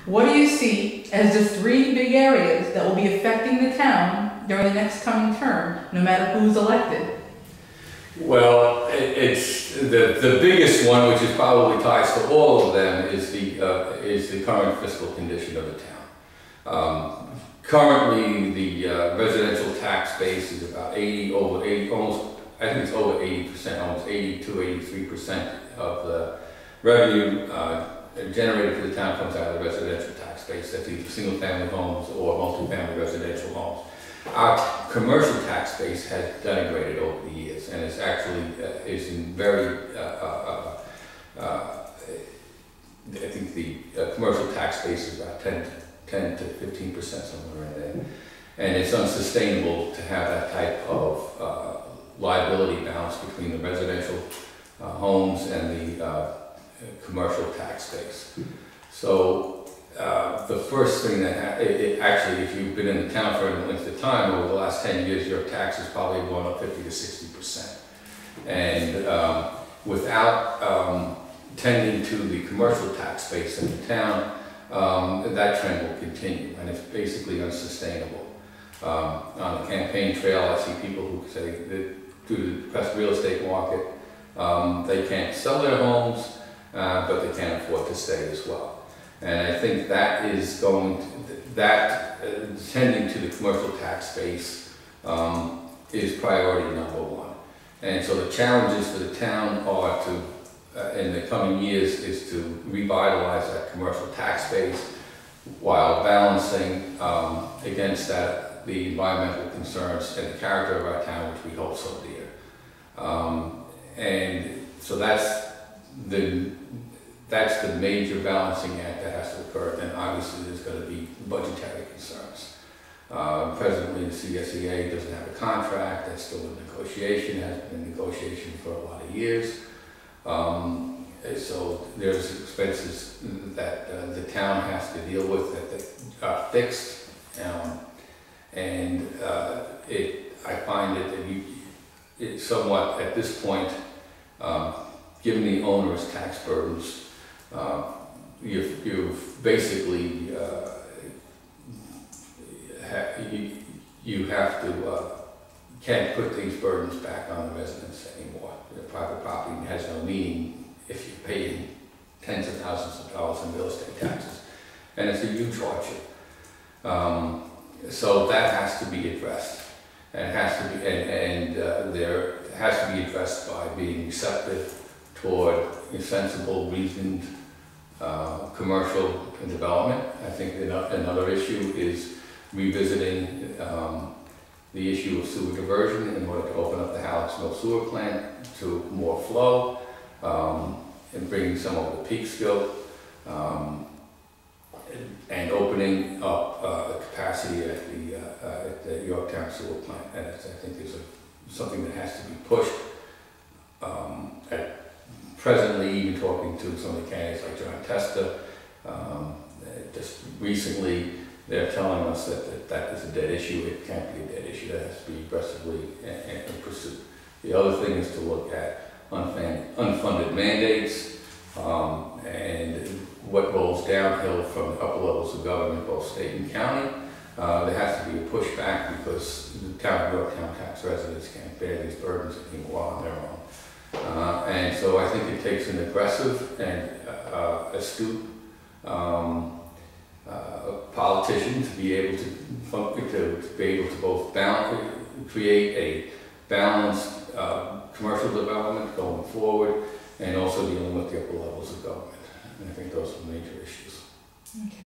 What do you see as the three big areas that will be affecting the town during the next coming term, no matter who's elected? Well, it's the biggest one, which is probably ties to all of them, is the current fiscal condition of the town. Currently, the residential tax base is about almost, I think it's over 80%, almost 82, 83% of the revenue generated for the town comes out of the residential tax base. That's either single-family homes or multi-family residential homes. Our commercial tax base has denigrated over the years, and it's actually is in very. I think the commercial tax base is about 10 to 15%, somewhere in there, and it's unsustainable to have that type of liability balance between the residential homes and the commercial tax base. So. The first thing that actually, if you've been in the town for a length of time, over the last 10 years, your tax has probably gone up 50 to 60%. And without tending to the commercial tax base in the town, that trend will continue, and it's basically unsustainable. On the campaign trail, I see people who say that due to the depressed real estate market, they can't sell their homes, but they can't afford to stay as well. And I think that is tending to the commercial tax base is priority number one. And so the challenges for the town are to, in the coming years, is to revitalize that commercial tax base while balancing against that the environmental concerns and the character of our town, which we hold so dear. And so that's the major balancing act that has to occur. Then obviously there's going to be budgetary concerns. Presently the CSEA doesn't have a contract, that's still in negotiation, has been in negotiation for a lot of years. So there's expenses that the town has to deal with that are fixed. And I find it that it's somewhat, at this point, given the onerous tax burdens, you've basically you have to can't put these burdens back on the residents anymore. The private property has no meaning if you're paying tens of thousands of dollars in real estate taxes, and it's a huge hardship. So that has to be addressed, and it has to be, there has to be addressed by being receptive toward a sensible, reasoned commercial development. I think another issue is revisiting the issue of sewer diversion in order to open up the Hallett's Mill sewer plant to more flow and bringing some of the Peekskill and opening up capacity at the Yorktown sewer plant. And I think there's something that has to be pushed. Presently, even talking to some of the candidates like John Testa, just recently they're telling us that is a dead issue. It can't be a dead issue. That has to be aggressively pursued. The other thing is to look at unfunded mandates and what rolls downhill from the upper levels of government, both state and county. There has to be a pushback because the town of Yorktown tax residents can't bear these burdens anymore on their own. And so I think it takes an aggressive and astute politician to be able to both create a balanced commercial development going forward, and also dealing with the upper levels of government. And I think those are major issues. Okay.